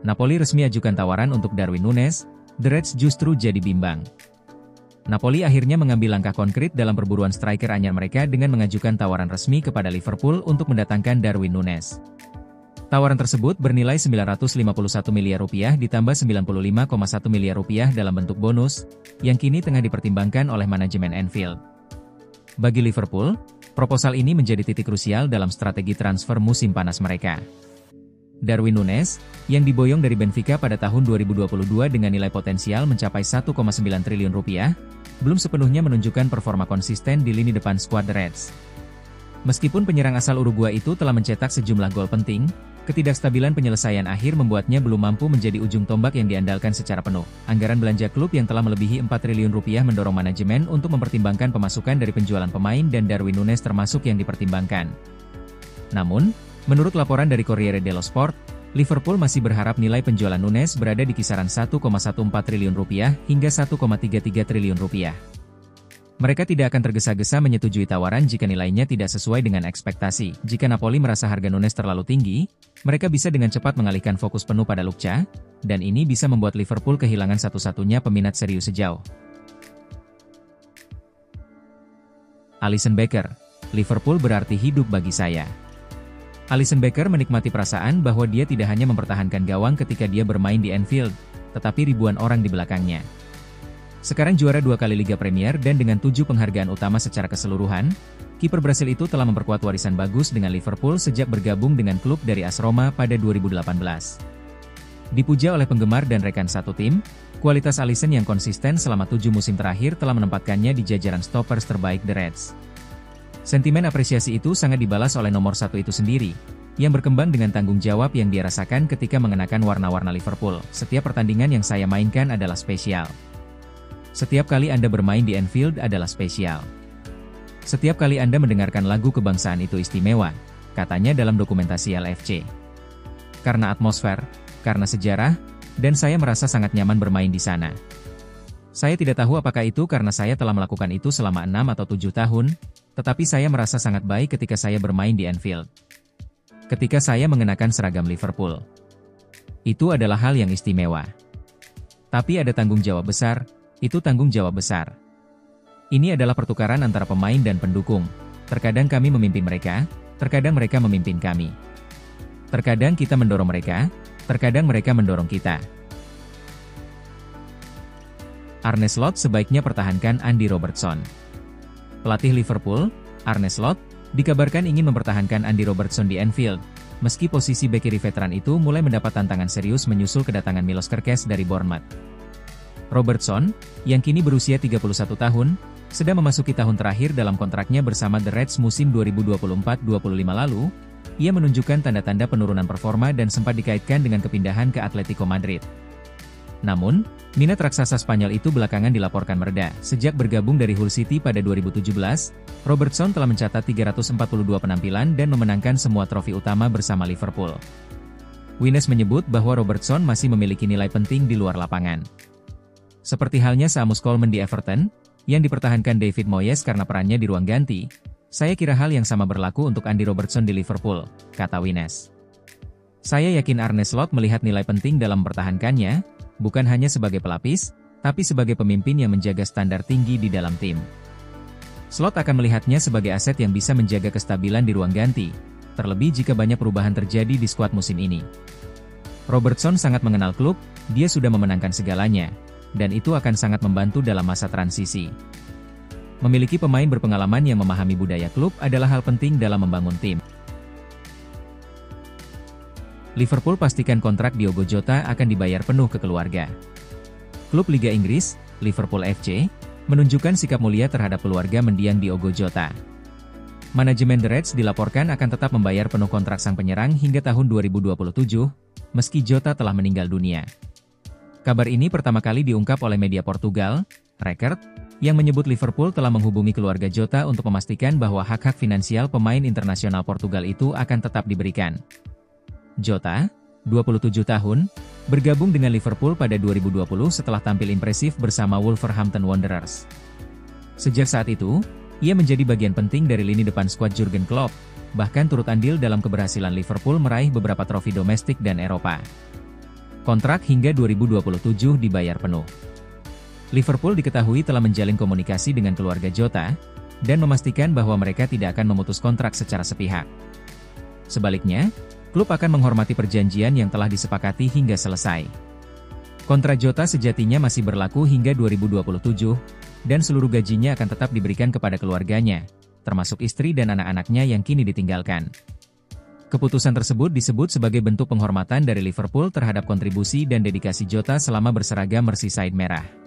Napoli resmi ajukan tawaran untuk Darwin Núñez, The Reds justru jadi bimbang. Napoli akhirnya mengambil langkah konkret dalam perburuan striker anyar mereka dengan mengajukan tawaran resmi kepada Liverpool untuk mendatangkan Darwin Núñez. Tawaran tersebut bernilai 951 miliar rupiah ditambah 95,1 miliar rupiah dalam bentuk bonus, yang kini tengah dipertimbangkan oleh manajemen Anfield. Bagi Liverpool, proposal ini menjadi titik krusial dalam strategi transfer musim panas mereka. Darwin Núñez, yang diboyong dari Benfica pada tahun 2022 dengan nilai potensial mencapai 1,9 triliun rupiah, belum sepenuhnya menunjukkan performa konsisten di lini depan skuad The Reds. Meskipun penyerang asal Uruguay itu telah mencetak sejumlah gol penting, ketidakstabilan penyelesaian akhir membuatnya belum mampu menjadi ujung tombak yang diandalkan secara penuh. Anggaran belanja klub yang telah melebihi 4 triliun rupiah mendorong manajemen untuk mempertimbangkan pemasukan dari penjualan pemain dan Darwin Núñez termasuk yang dipertimbangkan. Namun, menurut laporan dari Corriere dello Sport, Liverpool masih berharap nilai penjualan Núñez berada di kisaran 1,14 triliun rupiah hingga 1,33 triliun rupiah. Mereka tidak akan tergesa-gesa menyetujui tawaran jika nilainya tidak sesuai dengan ekspektasi. Jika Napoli merasa harga Núñez terlalu tinggi, mereka bisa dengan cepat mengalihkan fokus penuh pada Luca, dan ini bisa membuat Liverpool kehilangan satu-satunya peminat serius sejauh. Alisson Becker, Liverpool berarti hidup bagi saya. Alisson Becker menikmati perasaan bahwa dia tidak hanya mempertahankan gawang ketika dia bermain di Anfield, tetapi ribuan orang di belakangnya. Sekarang juara 2 kali Liga Premier dan dengan 7 penghargaan utama secara keseluruhan, kiper Brasil itu telah memperkuat warisan bagus dengan Liverpool sejak bergabung dengan klub dari AS Roma pada 2018. Dipuja oleh penggemar dan rekan satu tim, kualitas Alisson yang konsisten selama 7 musim terakhir telah menempatkannya di jajaran stoppers terbaik The Reds. Sentimen apresiasi itu sangat dibalas oleh nomor 1 itu sendiri, yang berkembang dengan tanggung jawab yang dia rasakan ketika mengenakan warna-warna Liverpool. Setiap pertandingan yang saya mainkan adalah spesial. Setiap kali Anda bermain di Anfield adalah spesial. Setiap kali Anda mendengarkan lagu kebangsaan itu istimewa, katanya dalam dokumentasi LFC. Karena atmosfer, karena sejarah, dan saya merasa sangat nyaman bermain di sana. Saya tidak tahu apakah itu karena saya telah melakukan itu selama 6 atau 7 tahun, tetapi saya merasa sangat baik ketika saya bermain di Anfield. Ketika saya mengenakan seragam Liverpool. Itu adalah hal yang istimewa. Tapi ada tanggung jawab besar. Itu tanggung jawab besar. Ini adalah pertukaran antara pemain dan pendukung. Terkadang kami memimpin mereka, terkadang mereka memimpin kami. Terkadang kita mendorong mereka, terkadang mereka mendorong kita. Arne Slot sebaiknya pertahankan Andy Robertson. Pelatih Liverpool, Arne Slot, dikabarkan ingin mempertahankan Andy Robertson di Anfield, meski posisi bek kiri veteran itu mulai mendapat tantangan serius menyusul kedatangan Milos Kerkez dari Bournemouth. Robertson, yang kini berusia 31 tahun, sedang memasuki tahun terakhir dalam kontraknya bersama The Reds musim 2024-25 lalu. Ia menunjukkan tanda-tanda penurunan performa dan sempat dikaitkan dengan kepindahan ke Atletico Madrid. Namun, minat raksasa Spanyol itu belakangan dilaporkan mereda. Sejak bergabung dari Hull City pada 2017, Robertson telah mencatat 342 penampilan dan memenangkan semua trofi utama bersama Liverpool. Wines menyebut bahwa Robertson masih memiliki nilai penting di luar lapangan. Seperti halnya Seamus Coleman di Everton, yang dipertahankan David Moyes karena perannya di ruang ganti, saya kira hal yang sama berlaku untuk Andy Robertson di Liverpool, kata Wines. Saya yakin Arne Slot melihat nilai penting dalam mempertahankannya, bukan hanya sebagai pelapis, tapi sebagai pemimpin yang menjaga standar tinggi di dalam tim. Slot akan melihatnya sebagai aset yang bisa menjaga kestabilan di ruang ganti, terlebih jika banyak perubahan terjadi di skuad musim ini. Robertson sangat mengenal klub, dia sudah memenangkan segalanya, dan itu akan sangat membantu dalam masa transisi. Memiliki pemain berpengalaman yang memahami budaya klub adalah hal penting dalam membangun tim. Liverpool pastikan kontrak Diogo Jota akan dibayar penuh ke keluarga. Klub Liga Inggris, Liverpool FC, menunjukkan sikap mulia terhadap keluarga mendiang Diogo Jota. Manajemen The Reds dilaporkan akan tetap membayar penuh kontrak sang penyerang hingga tahun 2027, meski Jota telah meninggal dunia. Kabar ini pertama kali diungkap oleh media Portugal, Record, yang menyebut Liverpool telah menghubungi keluarga Jota untuk memastikan bahwa hak-hak finansial pemain internasional Portugal itu akan tetap diberikan. Jota, 27 tahun, bergabung dengan Liverpool pada 2020 setelah tampil impresif bersama Wolverhampton Wanderers. Sejak saat itu, ia menjadi bagian penting dari lini depan skuad Jurgen Klopp, bahkan turut andil dalam keberhasilan Liverpool meraih beberapa trofi domestik dan Eropa. Kontrak hingga 2027 dibayar penuh. Liverpool diketahui telah menjalin komunikasi dengan keluarga Jota, dan memastikan bahwa mereka tidak akan memutus kontrak secara sepihak. Sebaliknya, klub akan menghormati perjanjian yang telah disepakati hingga selesai. Kontrak Jota sejatinya masih berlaku hingga 2027, dan seluruh gajinya akan tetap diberikan kepada keluarganya, termasuk istri dan anak-anaknya yang kini ditinggalkan. Keputusan tersebut disebut sebagai bentuk penghormatan dari Liverpool terhadap kontribusi dan dedikasi Jota selama berseragam Merseyside merah.